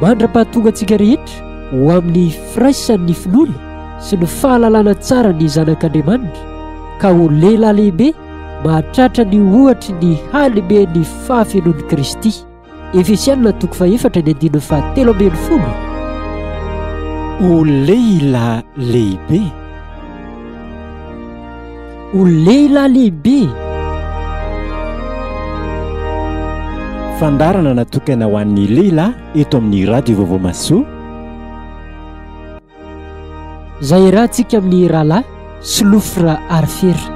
mandra-pahatonga antsika rehetra ho amin'ny firaisan'ny finoana sy ny fahalalana tsara ny zanak'Andriamanitra ka ho lehilahy lehibe mahatratra ny ohatra ny halebe ny fahafenoan'i Kristy. Efesianina 4:17. Ho lehilahy lehibe. Ho lehilahy lehibe. Fandarana natokana ho an'ny lehilahy eto amin'ny radio Vaovao Masoa. Zay rahantsika amin'ny rahalahy Solofra Arfera.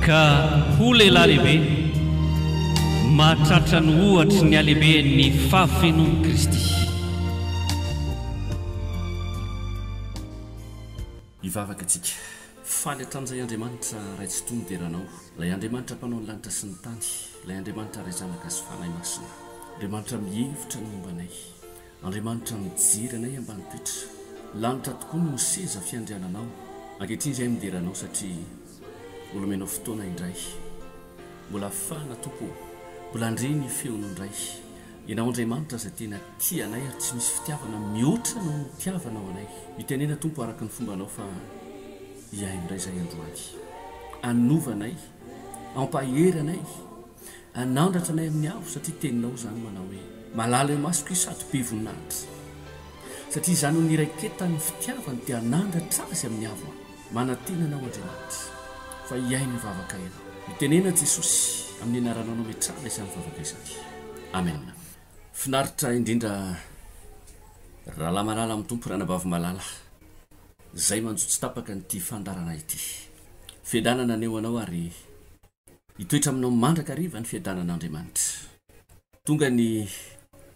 Ka ho lehilahy lehibe mahatratra ny ohatra ny alehibe ny fahafenoan'i Kristy. Hivavaka antsika faly hatramin'izay Andriamanitra ray tsy tony deranao, ilay Andriamanitra mpanao ny lanitra sy ny tany, ilay Andriamanitra ray zanaka sy fanahy masina, Andriamanitra mihevitra ny mombanay, Andriamanitra mijery anay ambany toetra, lanitra tokoa no seza fiandriananao ankehitriny izay mideranao satria mbola menao fotoana indray, mbola fana tompo, mbola ndreny feono indray. Ianao Andriamanitra izay tena tianay ary tsy misy fitiavana mihoatra no tiavanao anay. Mitenena tompo araka ny fombanao fa ihay indray izay androany, anovanay, ampahery anay, anandratra anay amin'ny avo satria teninao izany manao hoe malala eo masoko io sady be voninahitra, satria izany ho niraiketan'ny fitiavany dia anandratra azy amin'ny avo, manantenanao Andriamanitra fa ihay mivavaka ena. Mitenena Jesosy amin'ny anaranao no metrana izany mivavaka izany. Amen. Finaritra indrindra rahalahy malala amin'ny tompo, ranabavy malala zay manjotsy tapaka nyity fandarana ity. Fiadanana aneo anao ary hitoetra aminao mandrakariva ny fiadanan'Andriamanitra. Tonga ny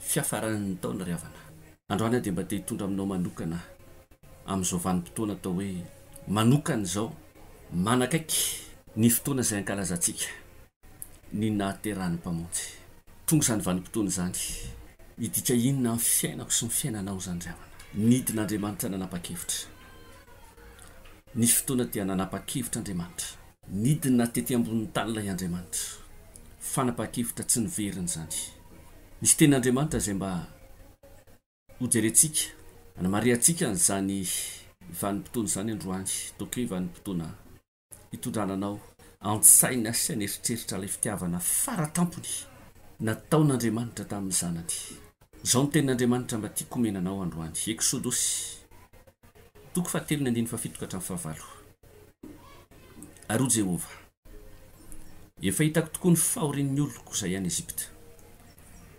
fiafaran'ny taona ry havana. Androany dia mba te hitondra aminao manokana amin'izao vanim-potoana atao hoe manokana izao, manakaiky ny fotoana izay ankalazantsika ny nahaterahany mpamonjy. Tonga izany vanim-potoana izany hidika inona ny fiainako sy ny fiainanao izany ry havana. Nidin'Andriamanitra nanapa-kevitra. Nisy fotoana dia nanapa-kevitra Andriamanitra, nidina tety ambonin'ny tany ilay Andriamanitra, fanapa-kevitra tsy niveriny izany. Nisy ten'Andriamanitra izay mba hojerentsika, hanamariantsika n'izany vanim-potoana izany androany, toke vanim-potoana hitondrananao an-tsaina sy aneritreritra ilay fitiavana faratampony nataon'Andriamanitra tamin'ny zanany. Izao ny tenin'Andriamanitra mba tiako menanao androany. Eksodosy 3:7-9. Aro Jehova, efa hitako tokoa ny fahorian'ny oloko izay any Ezipta,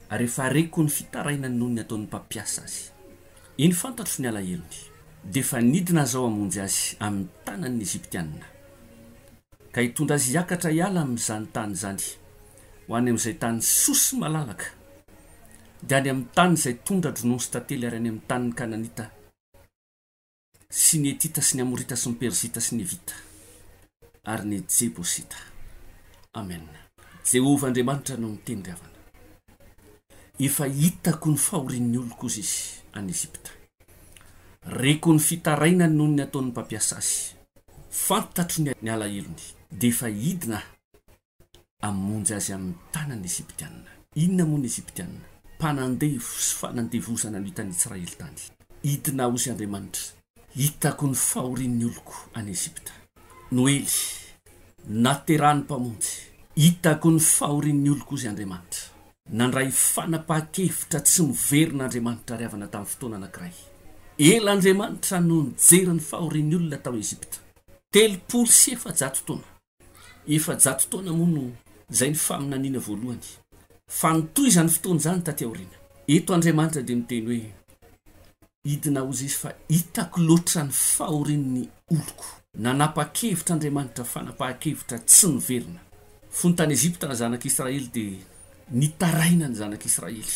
ary efa areko ny fitarainany noho ny ataon'ny mpampiasa azy. Iny fantatro ny alahelo dia efa nidina zao amonjy azy amin'ny tanan'ny Eziptianina, ka hitondra azy hiakatra hiala amin'izany tany izany ho any amin'izay tany sosy malalaka, dia any amin'ny tany izay tondra dronon sy tantely, ary any amin'ny tanin'ny Kananita sy ny Etita sy ny Amorita sy ny Perzita sy ny Vita ary ny Jebosita. Amen. Jehova Andriamanitra no miteny ry havana, efa hitako ny fahorian'ny oloko izy any Ezipta, reko ny fitarainany noho ny ataon'ny mpampiasa azy, fantatro ny alahelo dia efa hidina amonjy azy amin'ny tanan'ny Eziptianina. Inona moa ny Eziptianina? Mpanandevo sy fanandevozana no hitan'ny Israely tany. Hidina ozy Andriamanitra, hitako ny fahorian'ny oloko any Ezipta. Noely naterahany mpamonjy, hitako ny fahorian'ny oloko ozy Andriamanitra. Nandray fanapa-kevitra tsy miverin'Andriamanitra ry havana tamin'ny fotoana anankiray. Ela Andriamanitra no nijery ny fahorian'ny olona tao Ezipta 300 taona. 400 taona moa no izay ny faminaniana voalohany, fa nitoy izany fotoana izany taty aoriana. Eto Andriamanitra dia miteny hoe hidina ozy izy fa hitako loatra ny fahorian'ny oloko. Nanapa-kevitra Andriamanitra fanapa-kevitra tsy miverina. Fony tany Ezipta na zanak'Israely dia nitaraina ny zanak'Israely,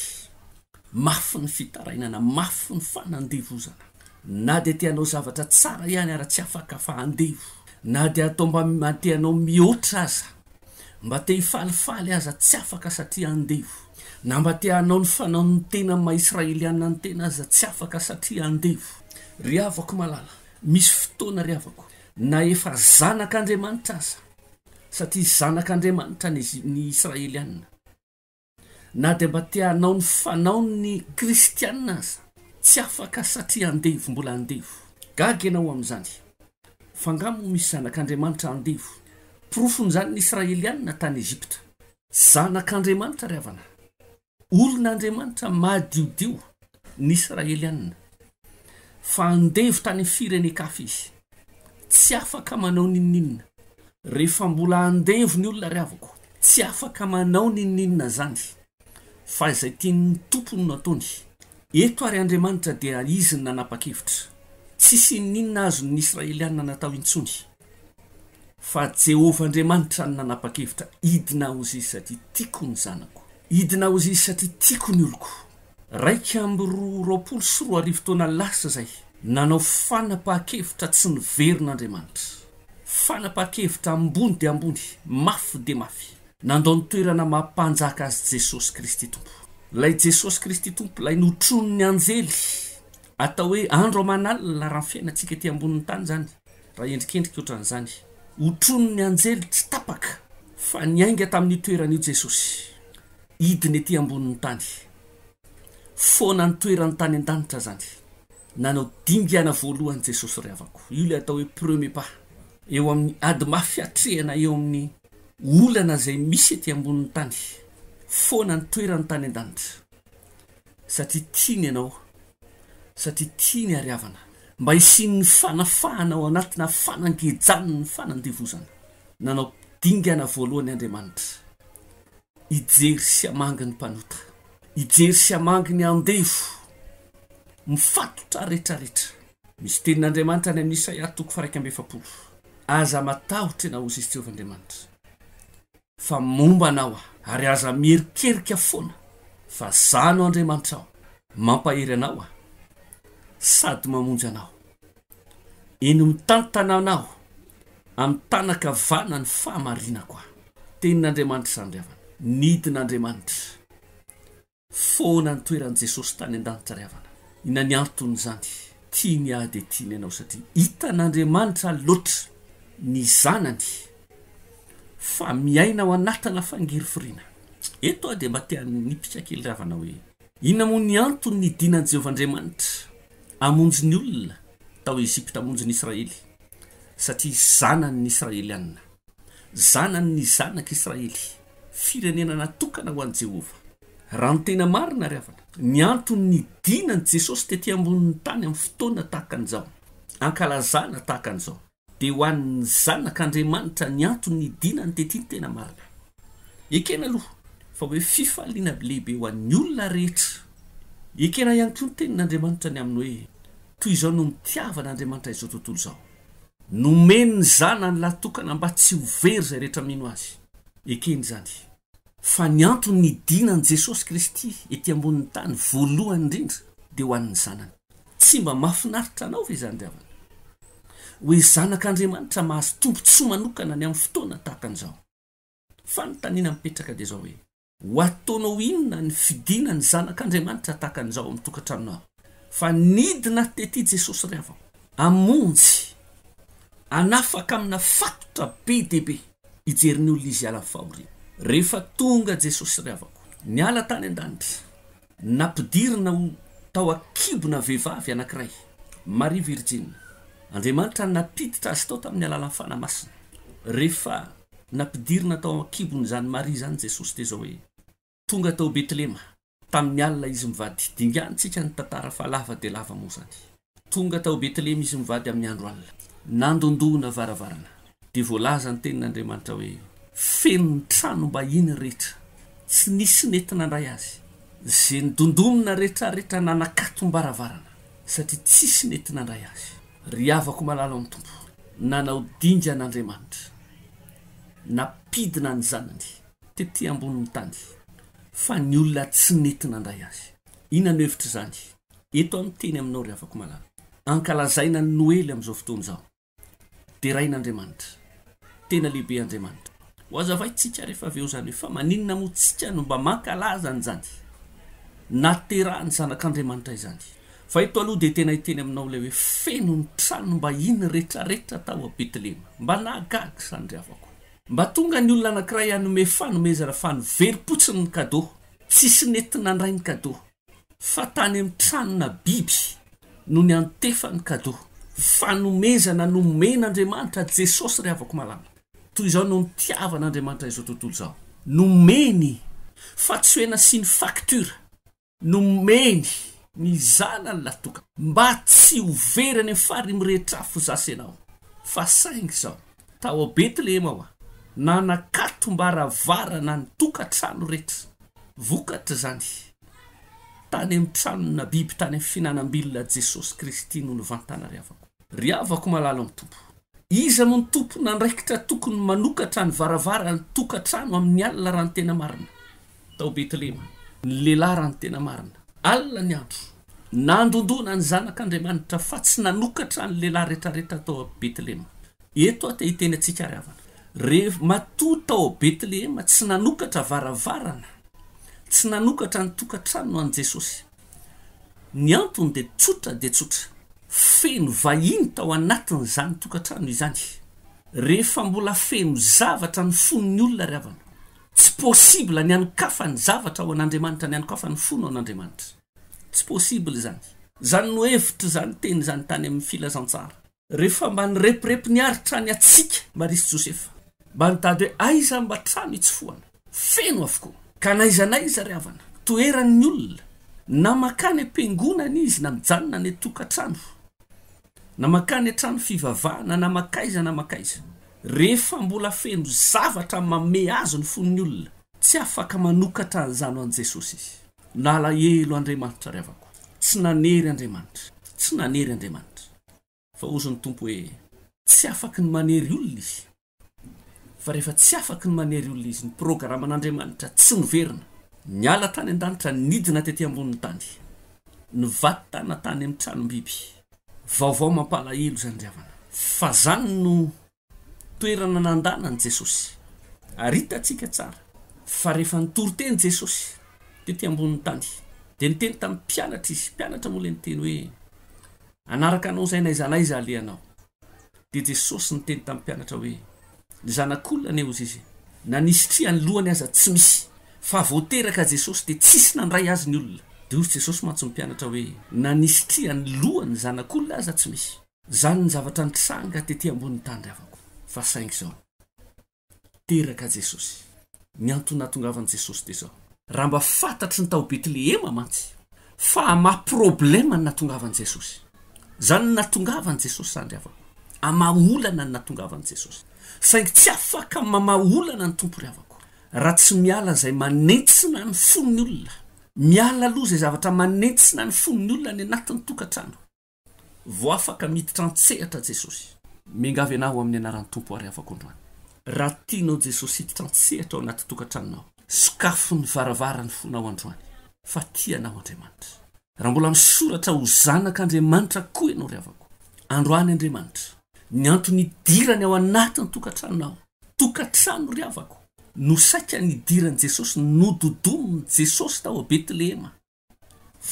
mafy ny fitarainana, mafy ny fanandevozana. Na dia tianao zavatra tsara ihany ary tsy afaka fa andevo, na dia atao mba teanao mihoatra aza, mba te hifalifaly aza tsy afaka satria andevo na mba te hanao ny fanaony tena maisraeliana ny tena aza tsy afaka satria andevo. Ry havako malala, misy fotoana ry havako na efa zanak'Andriamanitra aza satria zanak'Andriamanitra ny Israeliana, na de mba te hanao ny fanaony kristianina aza tsy afaka satria andevo, mbola andevo. Gaga ianao amin'izany, fangamo misy zanak'Andriamanitra andevo. Profon'izany ny Israeliana tany Egypta, zanak'Andriamanitra ry havana, olon'Andriamanitra madiodio ny Israeliana, fa andevo tany firenekafa izy, tsy afaka manao ninninna. Rehefa mbola andevo ny olona ry havako, tsy afaka manao ninninna zany, fa izay tian'ny tompony no ataony. Eto ary Andriamanitra dia izy ny nanapa-kevitra, tsisy ninninna azon'ny Israeliana natao intsony, fa Jehovah Andriamanitra ny nanapa-kevitra. Idina ho izy satria tiako ny zanako, idina ho izy satria tiako ny oloko. 224 taona lasa zay nanao fanapaha-kevitra tsy niverin'Andriamanitra, fanapaha-kevitra ambony de ambony, mafy de mafy, nandao ny toerana mampanjaka azy Jesosy Kristy Tompo. Lay Jesosy Kristy Tompo lay notron'ny anjely atao hoe andro aman'alina raha fiainantsika ty ambonin'ny tany zany, raha endrikendriky ohatran'izany. Otron'ny anjely tsy tapaka fa niainga tamin'ny toeran'io Jesosy, idiny ety ambonin'ny tany, foana ny toeran'ny tany an-danitra zany. Nanao dingana voalohany Jesosy ry havako, io le atao hoe premier pas, eo amin'ny ady mafiatrehana eo amin'ny olana zay misy ety ambonin'ny tany, foana ny toeran'ny tany an-danitra. Satria tiany ianao, satria tiany ary havana, mba hisin'ny fanafahana ao anatina fanangejany ny fanandevozana. Nanao dingana voalohany Andriamanitra, ijery sy hamangy ny mpanota, ijery sy hamangy ny andevo, mifatotra rehetrarehetra. Misy tenin'Andriamanitra ny amin'ny Isaia 1:7, aza matahotra ianao izy Jehovah Andriamanitra, fa momba anao ary aza mierikerika foana fa zano Andriamanitra ao, mampahery anao sady mamonjy anao. Eny mitantana anao amin'ny tanakavana ny fahamarinako. Tenin'Andriamanitra zany ry havana, nidin'Andriamanitra, foana ny toeran'i Jesosy tany an-danitra ry havana. Ina ny antony zany, tiany ady tiany ianao satria hitan'Andriamanitra loatra ny zanany fa miaina ao anatana fangiry firiana. Eto dia mba tia nipika kely ry havana hoe ina moa ny antony ny dinan'i Jehovah Andriamanitra amonjy ny olona tao Egypta, amonjy ny Israely, satria zanan'ny Israeliana, zanan'ny zanak'Israely, firenena natokana ho an'i Jehovah. Raha ny tena marina ry havana, ny antony ny dinan'i Jesosy tety ambonin'ny tany amin'ny fotoana tahaka an'izao, ankalazana tahaka an'izao, dia ho an'ny zanak'Andriamanitra ny antony ny dinany tety ny tena marina. Ekena aloha fa hoe fifaliana lehibe ho an'ny olona rehetra. Ekena ihany koa ny tenin'Andriamanitra ny aminy hoe toy izao no mitiavan'Andriamanitra izao tontolo izao, nomeny ny zanany latokana mba tsy ho very zay rehetra mino azy. Ekeny zany, fa ny antony ny dinan'i Jesosy Kristy ety ambonin'ny tany voalohany indrindra dia ho an'ny zanany. Tsy mba mahafinaritra anao ve zany ry havana hoe zanak'Andriamanitra mahazo tombontsoa manokana ny amin'ny fotoana tahaka an'izao? Fa ny tanina mipetraka dia zao hoe ho ataonao inona ny fidinany zanak'Andriamanitra tahaka an'izao amin'ny tokantranonao? Fa nidina tety Jesosy ry havana, amonjy, anafaka amina fatotra be dehibe, ijeriny olona izy ala fahoriana. Rehefa tonga Jesosy ry havako, niala tany an-danitra, nampidirina ho tao akibona vehivavy anankiray, Marie Virgine. Andriamanitra napiditra azy tao tamin'ny alalan'ny fanamasina. Rehefa nampidirina tao akibony zany Marie zany Jesosy teo zao hoe tonga tao Betlema. Tamin'ny alina izy mivady, dingantsika ny tantara fa lava dia lava moa zany. Tonga tao Betlema izy mivady amin'ny andro alina, nandondohona varavarana, dia voalaza ny tenin'Andriamanitra hoe feno ny trano mba iny rehetra, tsy nisy nentina ndray azy, zay nidondomina rehetrarehetra nanakatom-baravarana, satria tsisy nentina ndray azy. Ry havako malala amin'ny tompo, nanao dingan'Andriamanitra, napidina ny zanany tety ambonin'ny tany, fa ny olona tsy nentina ndray azy. Ina ny hevitra zany? Eto amin'ny teny aminao ry havako malala, ankalazaina ny Noely amin'izao fotoana izao, dia rain'Andriamanitra, tena lehibe Andriamanitra, hoazavaitsika rehefa aveo zany hoe fa maninona moa tsika no mba mankalaza zany naterahany zanak'Andriamanitra izany fa ito aloha dia tena hiteny aminao ilay hoe feno ny trano mba iny rehetrarehetra tao a Betlehema mba nahagaga izany ry havako mba tonga ny olona anankiray hanome fanomezana fanoverim-potsiny ny kadô tsisy nentina andray ny kadô fa tany amin'ny tranona biby no ny antefany kadô fanomezana nomen'Andriamanitra Jesosy ry havako malama toy izao no nitiavan'Andriamanitra izao tontolo izao nomeny fa tsy hoena sy ny faktura nomeny ny zanany latoka mba tsy overany amin'ny fary mirehetra afo zasy ianao fa saingy izao tao a Betlehema aho nanakatombaravara ny tokantrano rehetra vokatra zany tany amin'ny tranona biby tany amin'ny finanam-bilona Jesosy Kristy no nivantana ry havako malala amin'ny tompo iza moa ny tompo nandraikitra tokony manokatra ny varavara ny tokantrano amin'ny alina raha ny tena marina tao Betlehema ny lehilahy raha ny tena marina alina ny andro nandondona ny zanak'Andriamanitra fa tsy nanokatra ny lehilahy rehetrarehetra tao a Betlehema eto aty hiteny antsika ry havana rehefa matoa tao a Betlehema tsy nanokatra varavarana tsy nanokatra ny tokantrano an Jesosy ny antony dia tsotra feno vahiny tao anatiny zany tokantrano izany rehefa mbola feno zavatra ny fon'ny olona ry havana tsy possible ny anokafa ny zavatra ao an'Andriamanitra ny anokafa ny fono an'Andriamanitra tsy possible zany no hevitra zany teny zany tany amin'ny filazantsara rehefa mba nirepirepy ny aritra ny atsika Marisy Josefa mba nitady hoe aiza mba trano itsofoana feno avokoa ka naizanaiza ry havana toeran'ny olona na makany ampiangonana izy na mijanona ny tokantrano na makany trano fivavahana na makaiza rehefa mbola feno zavatra mame azo ny fon'ny olona tsy afaka manokatra an'izany an Jesosy izy nalahelo Andriamanitra ry havako tsy nanery Andriamanitra fa ozy ny tompo hoe tsy afaka ny manery olona izy fa rehefa tsy afaka ny manery olona izy ny programan'Andriamanitra tsy miverina niala tany an-danitra nidina tetỳ ambonin'ny tany nivatana tany amin'ny tranom-biby vaovao mampalahelo zany ry havana fa zany no toerana nandanany Jesosy aritatsika tsara fa rehefa nitoroteny Jesosy tetỳ ambonin'ny tany dia niteny tamin'ny mpianatra moa le niteny hoe anaraka anao zay naizanaiza alehanao dia Jesosy niteny tamin'ny mpianatra hoe ny zanak'olona ane ozy izy na nisitria ny lohany aza tsy misy fa voateraka Jesosy dia tsisy nandray azy ny olona dia ozy Jesosy matso mpianatra hoe na nisitria ny lohany zanak'olona aza tsy misy zany ny zavatra nitranga tetỳ ambonin'ny tany ry havako fa saingy izao teraka Jesosy ny antony nahatongavan Jesosy dia zao raha mba fantatry ny tao Betlehema mantsy fa maha-problema ny nahatongavan Jesosy zany ny nahatongavan Jesosy zany ry havako amaolana ny nahatongavan Jesosy saingy tsy afaka mamaolana ny tompo ry havako raha tsy miala zay manentsina ny fon'ny olona miala aloha zay zavatra manentsina ny fon'ny olona ny anatin'ny tokantrano vo afaka miditra antsehatra Jesosy mingavy anaho amin'ny anaran'ny tompo ary afaka androany raha tianao Jesosy hiditra antsehatra ao anaty tokantranonao sokafo ny varavara ny fonao androany fa tianao Andriamanitra raha mbola misoratra ho zanak'Andriamanitra koa ianao ry havako androany Andriamanitra ny antony idirany ao anatin'ny tokantranonao tokantrano ry havako no saika nidirany Jesosy nododoniny Jesosy tao a Betlehema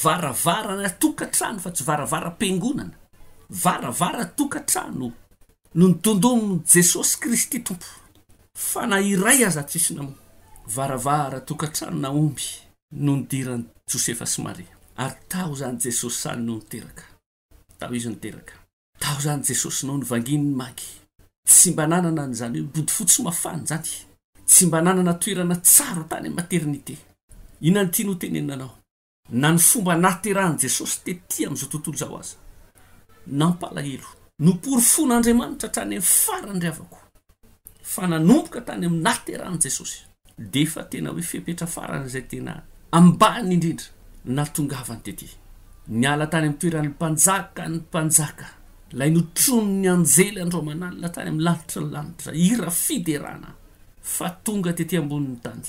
varavarana tokantrano fa tsy varavara-piangonana varavara tokantrano no nidondoniny Jesosy Kristy tompo fa na iray aza tsisy namoa varavara tokantrano naomby no nidirany Josefa sy Maria ary tao zany Jesosy sany no niteraka tao izy niteraka tao zany Jesosy no nivanginy magy tsy mba nanana n'izany hoe body fotsy mafana zany tsy mba nanana toerana tsara tany amin'ny maternité inona ny tiano teneninanao na ny fomba naterahany Jesosy tetỳ amin'izao tontolo zao aza nampalahelo no porofon'Andriamanitra trany amin'ny farany ry havako fa nanomboka tany amin'ny naterahany Jesosy dia fa tena hoe fepetra farany izay tena ambany indrindra natongavany tetỳ niala tany amin'ny toeran'ny mpanjaka lay notrono ny anjely andromanalina tany amin'ny lanitra ira fiderana fa tonga tetỳ ambonin'ny tany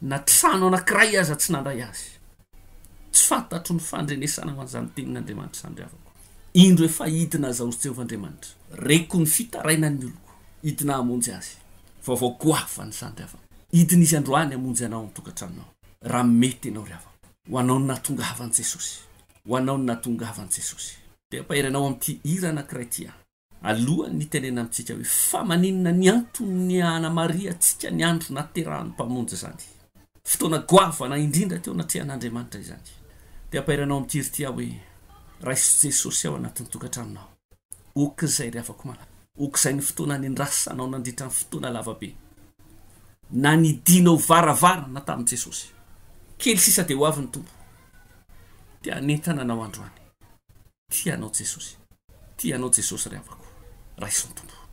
na trano anankiray aza tsy nandray azy tsy fantatro ny fandrenesana ho an'izany tenin'Andriamanitra izany ry havako indro efa hidina azahozy Jehovahandriamanitra reko ny fitaraina ny oloko hidina hamonjy azy vao goavany zany rehafa idinisy androany amonjy anao mitokatranonao raha mety ianao rehafa ho anao ny natongavan' Jesosy ho anao ny natongavan' Jesosy dia ampaheranao amin'ity hira anankiray ity alohan'ny tenena amintsika hoe fa maninona ny antony Ana Maria antsika ny andro naterahany mpamonjy zany fotoana goavana indrindra teo natrehan'Andriamanitra izany dia ampaheranao amin'ity hira ity hoe raiso Jesosy ao anatin'ny tokatranonao okizay ry afako malaka okizay ny fotoana nindrasanao nandritra ny fotoana lavabe na nidinao varavarana tamin'i Jesosy kely sisa dia ho avy ny tompo dia anentana anao androany tianao Jesosy ry afako raiso ny tompo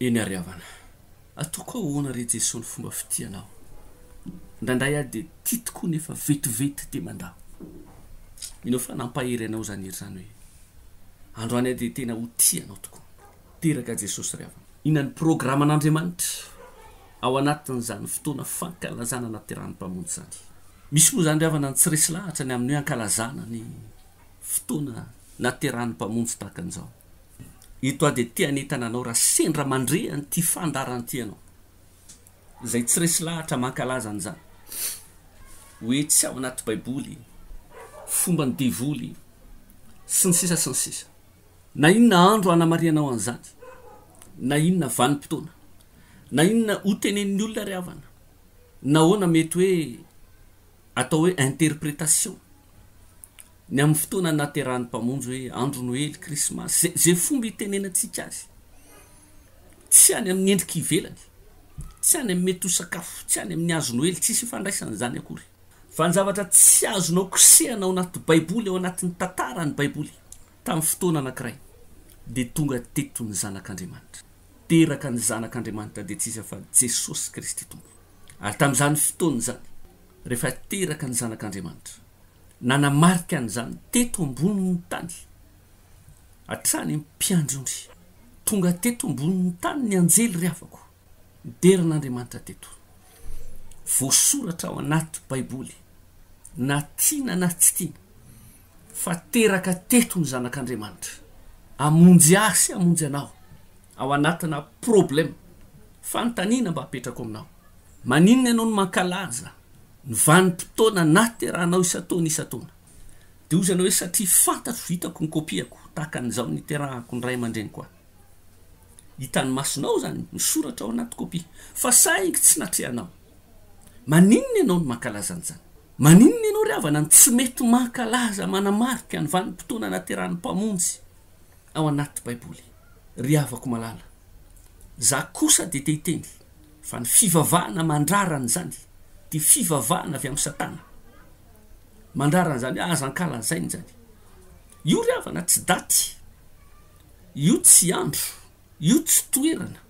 eny ariavana ataoko ahoana re Jesosy ny fomba fitianao ndraindray aho de tia tokoa nefa vetivety de mandao ino fa nampahery anao zany ery zany hoe androany de tena ho tianao tokoa teraka Jesosy riavana inany programan'Andriamanitra ao anatin'izany fotoana fankalazana naterahany mpamonjy zany misy moa zany riavana ny tsy resy lahatra ny amin'ny ankalazana ny fotoana naterahany mpamonjy tahaka an'izao ito de tianetana anao raha sendra mandrehany ty fandarany ty anao zay tsy resy lahatra mankalaza an'izany hoe tsy ao anaty baiboly fomba ny devoly sy ny sisa na inona andro anamarianao an'izany na inona vanim-potoana na inona ho tenen'ny olona riavana na hoana mety hoe atao hoe interprétation ny amin'ny fotoana naterahany mpamonjy hoe andro Noely Krismasy zay fomba itenenantsika azy tsy any amin'ny endrika ivelany tsy any amin'ny mety ho sakafo tsy any amin'ny hazo Noely tsisy fandraisana zany akory fa ny zavatra tsy azonao kosehana ao anaty baiboly ao anatin'ny tantarany baiboly tamin'ny fotoana anankiray de tonga teto ny zanak'Andriamanitra teraka ny zanak'Andriamanitra de tsisy fa Jesosy Kristy tompo ary tamin'izany fotoana zany rehefa teraka ny zanak'Andriamanitra nanamarika an'izany teto ambonin'ny tany hatrany mpiandrondry tonga teto ambonin'ny tany ny anjely riavako derin'Andriamanitra teto voasoratra ao anaty baiboly na tiana na tsy tiana fa teraka teto ny zanak'Andriamanitra amonjy asy amonjy anao ao anatina problème fantaniana mba apetrako aminao maninona ianao no mankalaza ny vanim-potoana naterahanao isataona de ozy anao hoe satria fantatro vitako ny kopiako tahaka an'izao niterahako ny ray aman-dreny koa hitany masonao zany misoratra ao anaty kopia fa saingy tsy natrehanao maninona ianao no mankalaza an'izany maninona ianao riavana ny tsy mety mankalaza manamarika ny vanim-potoana naterahan'ny mpamonjy ao anaty baiboly riavako malala za kosa de tehiteny fa ny fivavahana mandrarany zany ty fivavahana avy amin'ny satana mandrarany zany azankalazainy zany io riavana tsy daty io tsy andro io tsy toerana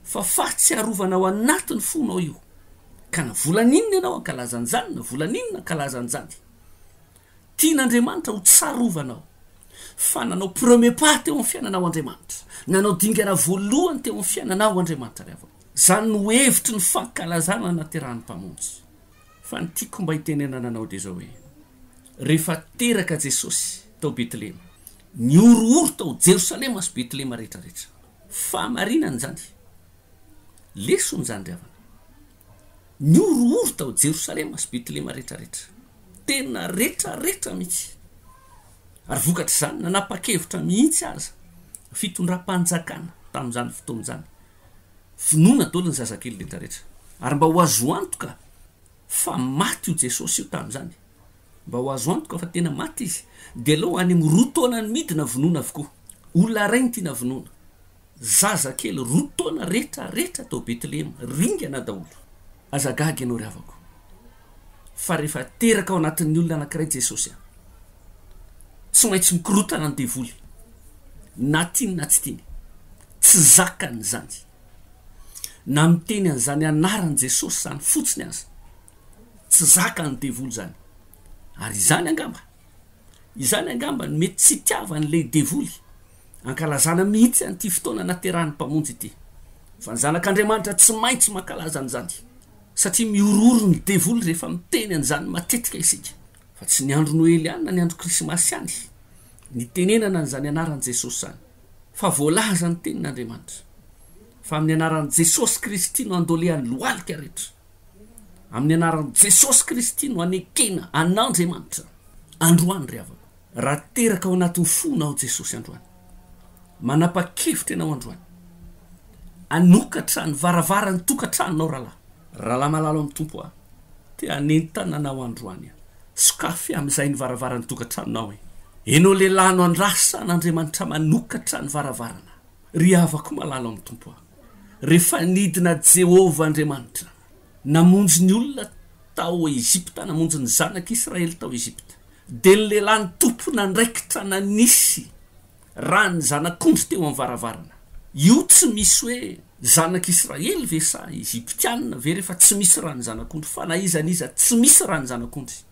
fa fahatsiarovana ao anatiny fonao io ka na volaninona ianao ankalazan'izany na volaninona ankalazan'izany tian'Andriamanitra ho tsarovanao fa nanao premier pas teo amin'ny fiainanao Andriamanitra nanao dingana voalohany teo amin'ny fiainanao Andriamanitra riavana zany no hevitry ny fankalazana naterahany mpamonjy fa ny tiako mba hitenenana anao de zao hoe rehefa teraka Jesosy tao Betlehema ny orooro tao Jerosalema sy Betlehema rehetrarehetra fa marinany zany lesony zany riavana ny orooro tao Jerosalema sy Betlehema rehetrarehetra tena rehetrarehetra mihitsy ary vokatra zany nanapa-kevitra mihitsy aza fitondram-panjakana tamin'izany fotoana zany finoana daholo ny zazakely rehetrarehetra ary mba ho azo antoka fa maty io Jesosy io tamin'izany mba ho azo antoka fa tena maty izy de aloha any amin'ny roa taona ny midina vonoana avokoa olona ray ny tiana vonoana zazakely roa taona rehetrarehetra tao Betlehema ringana daholo azagagy ianao riavako fa rehefa teraka ao anatin'ny olona anankiray Jesosy tsy maintsy mikorotana ny devoly na tiany na tsy tiany tsy zakany zany na miteny an'izany anarany Jesosy zany fotsiny azy tsy zakany devoly zany ary izany angamba ny mety tsy tiavan'le devoly ankalazana mihitsy an'ity fotoana naterahany mpamonjy ity fa ny zanak'Andriamanitra tsy maintsy mankalaza an'izany satria miororo ny devoly rehefa miteny an'izany matetika isika fa tsy ny andro Noely ihany na ny andro Krismasy ihany ny tenenana an'izany anaran'i Jesosy zany fa voalaza ny tenin'Andriamanitra fa amin'ny anaran'i Jesosy Kristy no andolehan'ny lohalika rehetra amin'ny anaran'i Jesosy Kristy no anekena an'Andriamanitra androany riavako raha teraka ao anatin'ny fonao Jesosy androany manapa-kevitra ianao androany anokatra ny varavarany tokantranonao raha malalo amin'ny tompo te anentana anao androany sokafy amin'izay ny varavarany tokantranonao enao lehilahy no andrasa n'Andriamanitra manokatra ny varavarana ry havako malalo amin'ny tompo rehefa nidina Jehova Andriamanitra namonjy ny olona tao Ezipta namonjy ny zanak'Israely tao Ezipta de ny lehilahy ny tompona ndraikitra nanisy raha ny zanak'ondry teo amin'ny varavarana io tsy misy hoe zanak'Israely ve sa Egyptianina ve rehefa tsy misy rano zanak'ondry fa na izaniza tsy misy rano zanak'ondry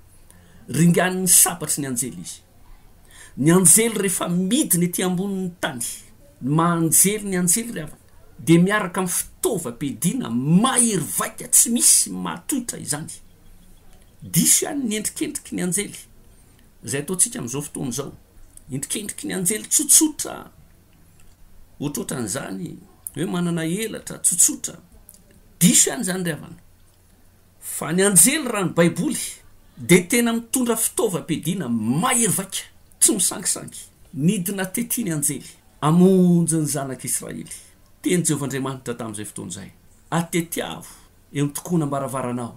ringan'ny sabatry ny anjely izy. Ny anjely rehefa midiny ety ambonin'ny tany manjely ny anjely ry havana de miaraka amin'ny fitaovam-piadiana mahery vaika tsy misy matohitra izany. Diso ihany ny endrikendriky ny anjely zay ataontsika amin'izao fotoana izao. Endrikendriky ny anjely tsotsotra ohatrohatran'izany hoe manana elatra tsotsotra. Diso ihany zany ry havana. Fa ny anjely raha ny baiboly de tena mitondra fitaovam-piadiana mahery vaika tsy misangisangy. Nidina tety ny anjely amonjy ny zanak'Israely. Teny Jehovahandriamanitra tamin'izay fotoana izay, atetiavo eo tokoana baravaranao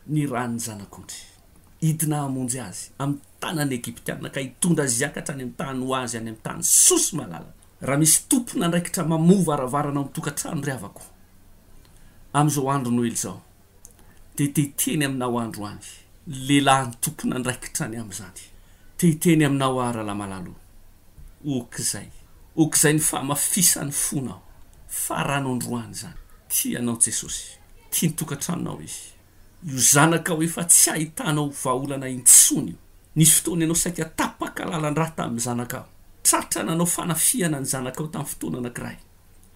ny rano ny zanak'ondry. Idina amonjy azy amin'ny tanany Egyptianina ka hitondra azy akatra any amin'ny tany ho azy any amin'ny tany sosy malala. Raha misy tompona andraikitra mamoa varavarana amin'ny tokantrano ry havako amin'izao andro Noely izao de teteny aminao andro any lehilahy ny tompona andraikitra any amin'izany. Teteny aminao ara-la malalo. Okizay ny famafisany fonao fa rano androany zany. Tianao Jesosy, tia ny tokantranonao izy. Io zanaka ho efa tsy ahitanao vahaolana intsony io. Nisy fotoana ianao saika tapaka lalan-drà tamin'ny zanakao. Tratra nanao fanafiana ny zanakao tamin'ny fotoana anankiray.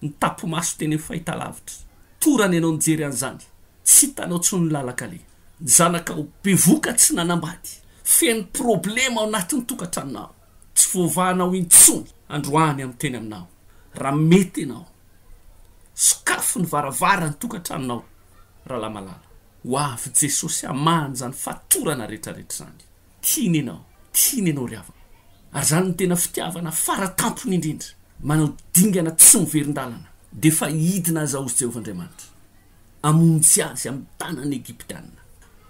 Ny tapomaso teny amin'ny fahitalavitra. Torany ianao nijery an'izany. Tsy hitanao tsony lalaka le. Ny zanakao bevoka tsy nanambady. Feno problema ao anatin'ny tokantranonao. Tsy voavahanao intsony androany amin'ny teny aminao. Raha mety ianao, sokafo ny varavara ny tokantranonao raha malala. Ho avy Jesosy amahany zany fatorana rehetrarehetra zany. Tiany ianao ry havana. Ary zany ny tena fitiavana faratampony indrindra. Manao dingana tsy miverin-dalana. De fa idina azahozy Jehovahandriamanitra. Amonjy azy amin'ny tanany Egyptianina.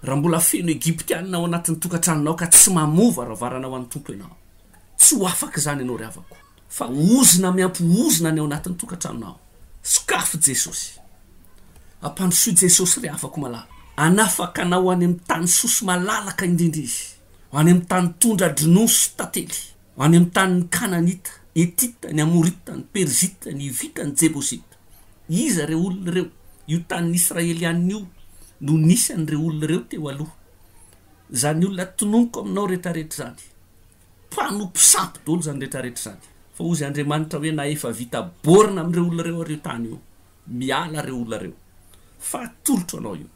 Raha mbola feno Egyptianina ao anatin'ny tokantranonao ka tsy mamoa varavaranao an'ny tompo ianao, tsy ho afaka zany ianao ry havako. Fa ozina miampy ozina ny ao anatin'ny tokantranonao. Sokafo Jesosy. Ampandrosoy Jesosy ry havako malala. Anafaka anao any amin'ny tany sosy malalaka indrindra izy. Any amin'ny tany tondra drinoso tately. Any amin'ny tany ny Kananita, Etita, ny Amorita, ny Perzita, ny Hivita, ny Jebosita. Iza reo olona reo, io tany Israelianina io no nisy an'ireo olona reo teo aloha. Zany olona tononoko aminao rehetrarehetra zany. Mpanompo sampy daholo zany rehetrarehetra zany. Fa ozy Andriamanitra hoe na efa vita borina amin'ireo olona reo areo tany io. Miala reo olona reo. Fa atolotro anao io.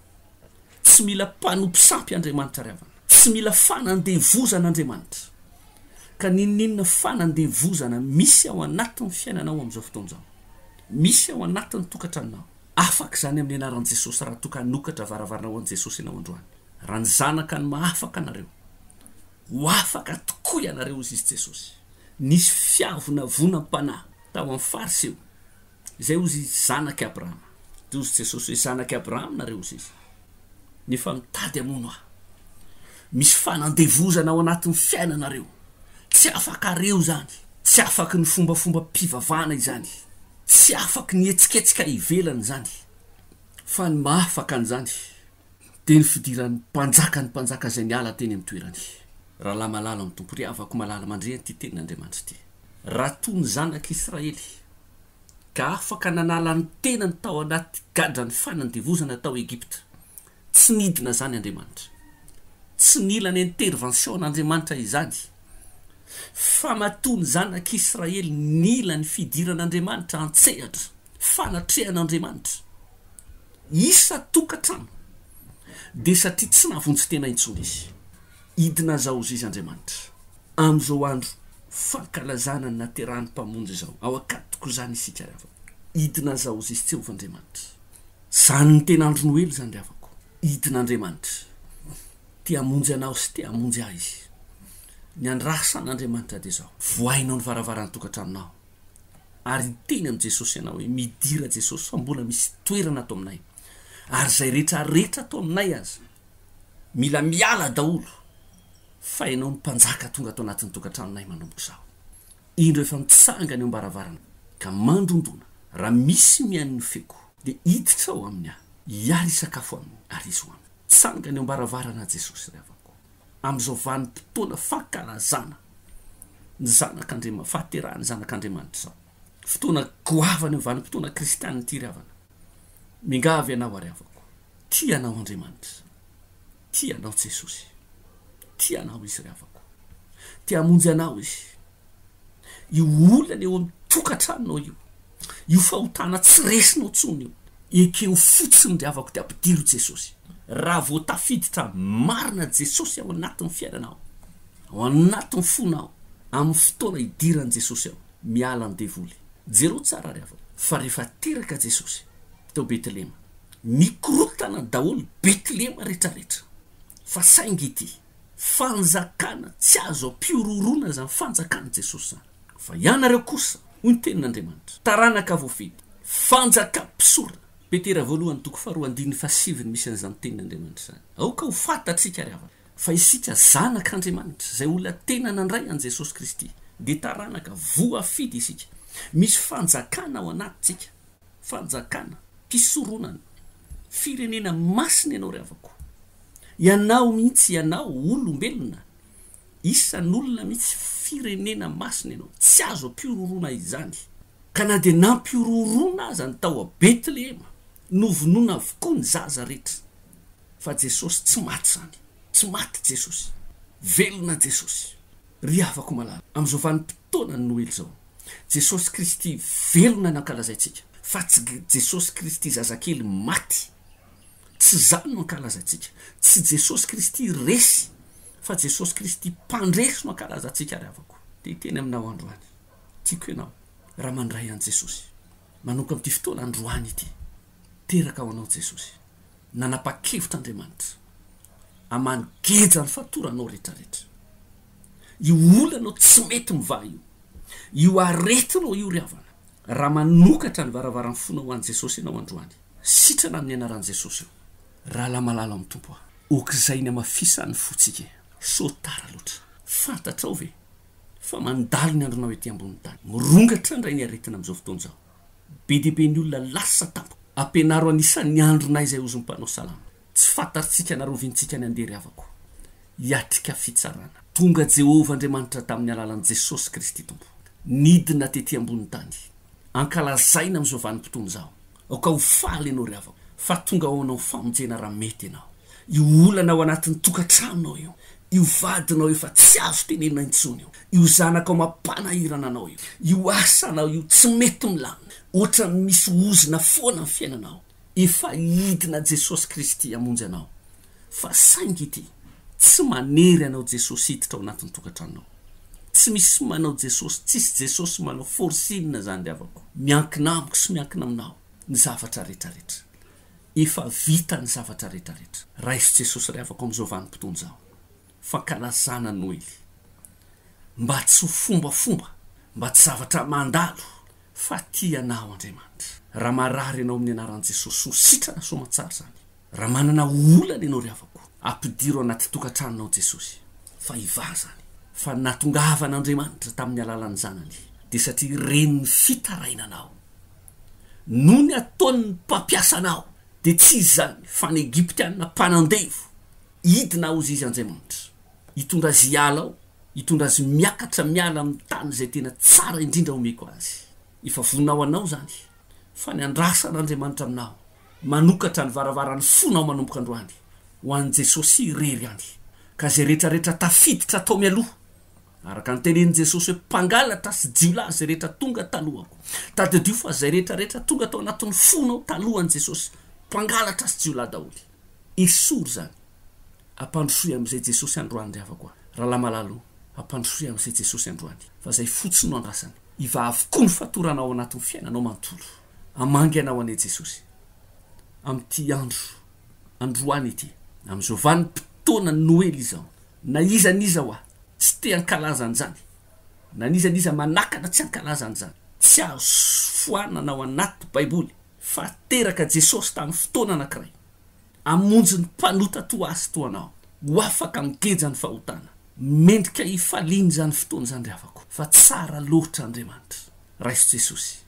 Tsy mila mpanompo sampy Andriamanitra ry havana. Tsy mila fanandevozana Andriamanitra. Ka ninninna fanandevozana misy ao anatin'ny fiainanao amin'izao fotoana izao. Misy ao anatin'ny tokantranonao. Afaka zany amin'ny anaran'i Jesosy raha toka nokatra varavaranao an'i Jesosy ianao androany. Raha ny zanaka ny mahafaka anareo. Ho afaka tokoa ianareo izy Jesosy. Nisy fiavona vonam-panahy tao amin'ny fariseo. Izay ozy zanaky Abrahama. De ozy Jesosy hoe zanaky Abrahama nareo izy. Nefa mitady amono aho. Misy fanandevozana ao anatin'ny fiainanareo. Tsy afaka reo zany. Tsy afaka ny fombafomba mpivavana izany. Tsy afaka ny etsiketsika ivelany zany. Fa ny mahafaka an'izany de ny fidiran'ny mpanjaka zay niala teny amin'ny toerany. Raha la malala amin'ny tompo ry havako malala mandre ty tenin'Andriamanitra ty. Raha toy ny zanak'Israely ka afaka nanala ny tenany tao anaty gadra ny fanandevozana tao Egypta. Tsy nidina zany Andriamanitra. Tsy nila ny intervention n'Andriamanitra izany. Fa matoa ny zanak'Israely nila ny fidiran'Andriamanitra antsehatra. Fanatrehan'Andriamanitra. Isa tokantrano. De satria tsy navonjy tena intsony izy. Idina zao izy Andriamanitra. Amin'izao andro fankalazana ny naterahany mpamonjy zao. Ao akatoko zany isika ry havako. Idina zao izy Jehovahandriamanitra. Zany ny tena andro Noely zany ry havako. Idin'Andriamanitra. Tia amonjy anao sy tia amonjy ahy izy. Ny andrasan'Andriamanitra de zao. Voainao ny varavaran'ny tokantranonao. Ary teny amin'ny Jesosy ianao hoe midira Jesosy fa mbola misy toerana ato aminay. Ary zay rehetrarehetra ato aminay azy. Mila miala daholo. Fa ianao ny mpanjaka tonga ato anatin'ny tokantranonay manomboka zao. Indro efa mitsangana eo ambaravarana ka mandondona. Raha misy mihaino ny feko de iditra ao amin'ny ahy. Iary sakafo aminy ary izy ho aminy. Tsangana eo ambaravarana Jesosy ry havako. Amin'izao vanim-potoana fankalazana ny zanak'Andriamanitra, fahaterahany zanak'Andriamanitra zao. fotoana goavana io vanim-potoana kristianina ty ravana mingavy ianao ary avako tia anao Andriamanitra tia anao Jesosy tia anao izy ravako tia amonjy anao izy io olana eo amin'ny tokantranonao io fahotana tsy resinao tsony io ekeo fotsiny ry avako tia ampidiro Jesosy raha vo tafiditra marina Jesosy ao anatin'ny fiainanao ao anatin'ny fonao amin'ny fotoana idiran'i Jesosy ao miala ny devoly jero tsara ry avako fa rehefa teraka Jesosy tao Betlema mikorotana daholo Betlema rehetrarehetra fa saingy ity fanjakana tsy azo ampiororona zany fanjakana Jesosy zany fa ianareo kosa hoy ny tenin'Andriamanitra taranaka voafidy fanjakam-pisorona Petera voalohany toko 2:7 misy an'izany tenin'Andriamanitra zany aoka ho fatatsika ry avako fa isika zanak'Andriamanitra zay olona tena nandray an Jesosy Kristy de taranaka voafidy isika misy fanjakana ao anatsika fanjakana pisoronana firenena masina ianao ry avako ianao mihitsy ianao olombelona isan'olona mihitsy firenena masina ianao tsy azo ampiororona izany ka na de nampiororona aza ny tao a Betlema novonoina avokoa ny zaza rehetra fa Jesosy tsy maty zany tsy maty Jesosy velona Jesosy ry avako malala am'izao vanim-potoana ny Noely zao Jesosy Kristy velona nankalazaitsika fa tsy Jesosy Kristy zazakely maty tsy zany no ankalazaitsika tsy Jesosy Kristy resy fa Jesosy Kristy mpandresy no ankalazatsika ry avako de teny aminao androany tiako ianao raha mandray an Jesosy manoka amin'ity fotoana androany ity teraka ao anao Jesosy nanapa-kevitr'Andriamanitra amanogeja ny fatoranao rehetrarehetra io olanao tsy mety miva io aretinao io ry avana raha manokatra ny varavaran'ny fonao an Jesosy ianao androany sitrana amin'ny anaran'i Jesosy io raha lamalala amin'ny tompo okizay ny amafisany fotsika sotara loatra fantatrao ve fa mandalo ny andronao ety ambony tany mirongatra ndray ny aretina amin'izao fotoana zao be dehibe ny olona lasa tampoka ampianaro anisan'ny andronay izay ozy mpanao salama tsy fantatsika narovintsika ny andery avako hiatrika fitsarana tonga Jehova Andriamanitra tamin'ny alalan'i Jesosy Kristy tompo nidina tety ambony tany ankalazaina amin'izao vanim-potoana zao aoka ho faly ianao ry avako fa tonga ao anao famonjena raha mety ianao io olana ao anatin'ny tokantranonao io vadinao efa tsy azo tenenina intsony io zanaka ao mampanahirana anao io asanao io tsy mety milamina ohatra misy ozina foana ny fiainanao efa hidina Jesosy Kristy amonjy anao fa saingy ity tsy manery anao Jesosy hiditra ao anatin'ny tokantranonao tsy misy manao Jesosy tsisy Jesosy manao forsinina zany ry avako miankina amiko sy miankina aminao ny zavatra rehetrarehetra efa vita ny zavatra rehetrarehetra raha isy Jesosy ry avako amin'izao vanim-potoana zao fankalazana Noely mba tsy ho fombafomba mba tsy zavatra mandalo fa tianao Andriamanitra raha marary ianao amin'ny anaran'i Jesosy ho sitrana somatsara zany raha manana olana ianao ry avako ampidiro anaty tokantranonao Jesosy fa ivazany fa natongavan'Andriamanitra tamin'ny alalan'ny zanany de satria reniny fitarainanao no ny ataony mpampiasanao de tsy zany fa ny Egyptianina mpanandevo hidina ozy izy Andriamanitra hitondra azy hiala ao hitondra azy miakatra miala amin'ny tany zay tena tsara indrindra omeko azy efa vonao anao zany fa ny andrasan'Andriamanitra aminao manokatra ny varavaran'ny fonao manomboka androany ho an'i Jesosy irery any ka zay rehetrarehetra tafiditra tao mialoha araka ny tenen'i Jesosy hoe mpangalatra sy jiolahy zay rehetra tonga talohako tadedio fa zay rehetrarehetra tonga tao anatin'ny fonao talohan'i Jesosy mpangalatra sy jiolahy daholy esory zany ampandrosoy amin'izay Jesosy androany ry avako raha lamalalo ampandrosoy amin'izay Jesosy androany fa zay fotsiny no andrasany iva avokoa ny fatoranao ao anatin'ny fiainanao manontolo amangy anao ane Jesosy amin'ity androany ity amin'izao vanim-potoana Noely izao na izaniza ho tsy te ankalazany zany na nizaniza manakana tsy ankalazany zany tsy azo foanana ao anaty baiboly fa teraka Jesosy tamin'ny fotoana anankiray amonjy ny mpanota to azy to anao ho afaka mikeja ny fahotana mendrika ifaliny zany fotoana zany ry avako fa tsara loatra Andriamanitra raiso Jesosy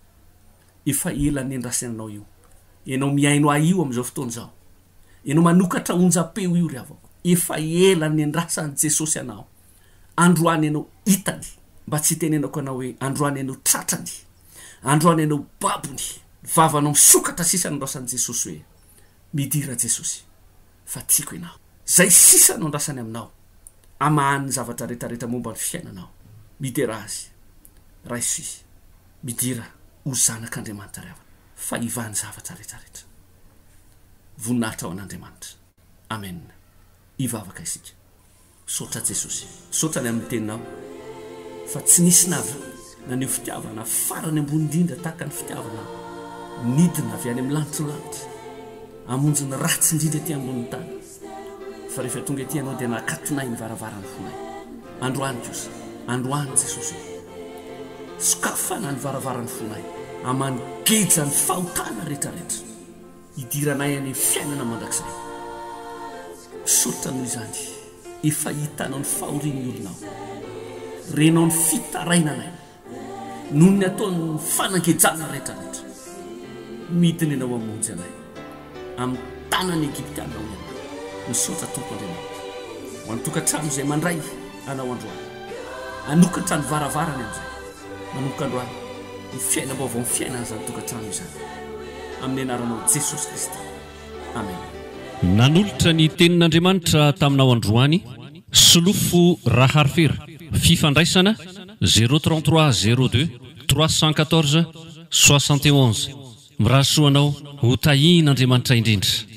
efa ela ny andrasananao io ianao miaino ahy io amin'izao fotoana zao ianao manokatra onjam-peo io ry avako efa ela ny andrasan'i Jesosy anao androany ianao hitany mba tsy tenenako anao hoe androany ianao tratrany androany ianao babony vavanao misokatra sisa nondrasan'i jesosy hoe midira jesosy fa tiako ianao zay sisa nondrasany aminao amahany zavatra rehetrarehetra momba ny fiainanao midera azy raisy midira ho zanak'Andriamanitra ry havana fa ivany zavatra rehetrarehetra voninahitra ao an'Andriamanitra amen ivavaka isika sotra jesosy sotra ny amin'ny teninao fa tsy nisy navy na ny fitiavana farany ambony indrindra tahaka ny fitiavana nidina avy any amin'ny lanitry lanitra amonjy ny ratsy indrindra ety ambony tany fa rehefa tonga ety ianao dia nakatonay ny varavarany fonay androany kosa androany jesosy sokafana ny varavarany fonay amangeja ny fahotana rehetrarehetra idiranay any fiainana mandrakizay sotra noho izany efa hitanao ny fahorian'ny olonao renao ny fitarainanay noho ny ataony fanankejana rehetrarehetra midiny ianao amonjy anay amin'ny tanany egiptiana ho ianao misotra tompo Andriamanitra ho antokantrano izay mandray anao androany anokatra ny varavarany amin'izay manoka androany ny fiaina-baovao ny fiainana izany tokantrano izany amin'ny anaranao Jesosy Kristy amen. Nanolotra ny tenin'Andriamanitra taminao androany solofo raharifera fifandraisana 033 02 314 71 mirasoanao ho tahin'Andriamanitra indrindra.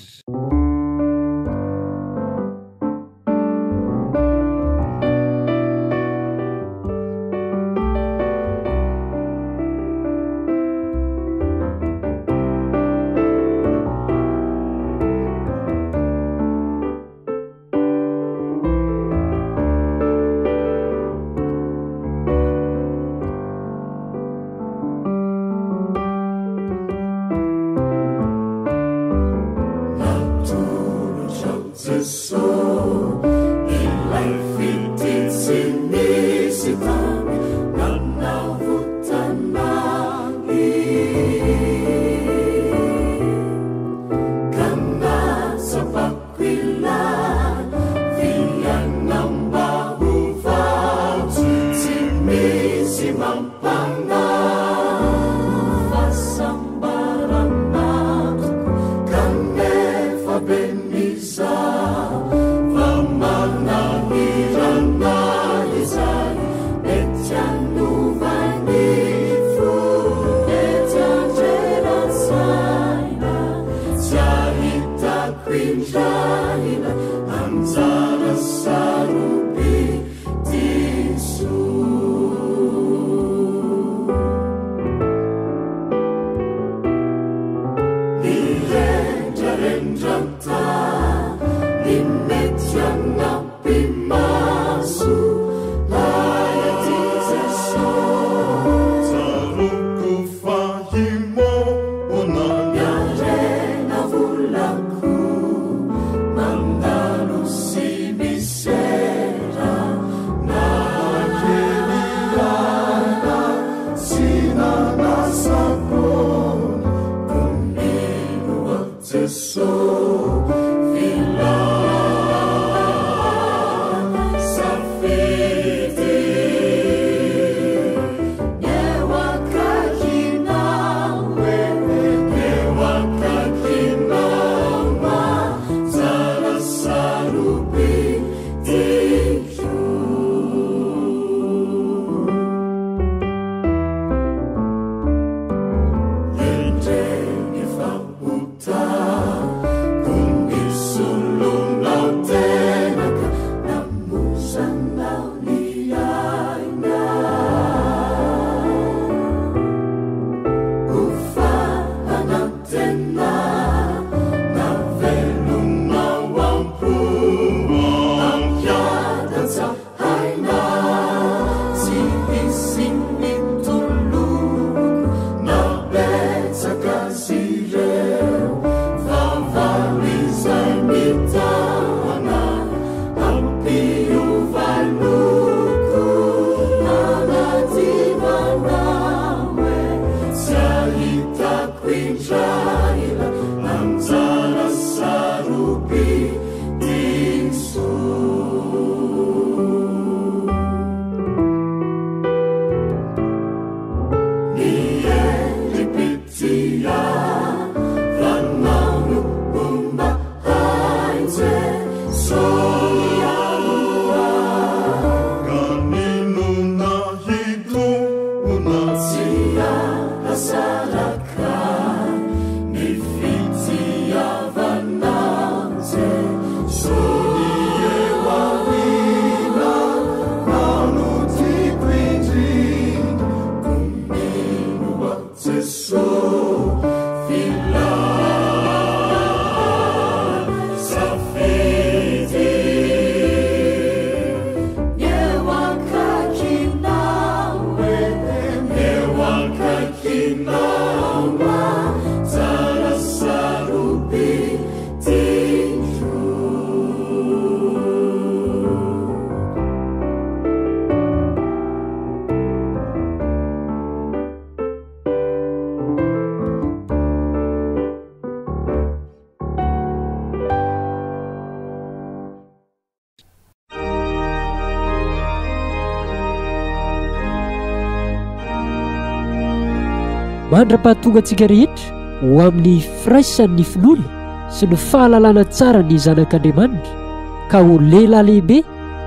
mandra-pahatonga antsika rehetra ho amin'ny firaisan'ny finoana sy ny fahalalana tsara ny zanak'Andriamanitra ka ho lehilahy lehibe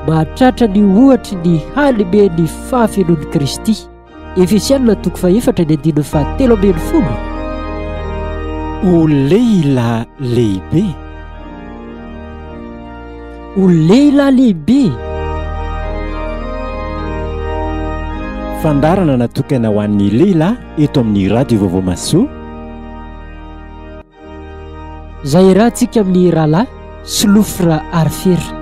mahatratra ny ohatra ny halehibe ny fahafenoan'i Kristy. Efesianina 4:17. Ho lehilahy lehibe. Ho lehilahy lehibe. Fandarana natokana ho an'ny lehilahy eto amin'ny radio Vaovao Masoa. Zay rahantsika amin'ny rahalahy Solofra Arifera.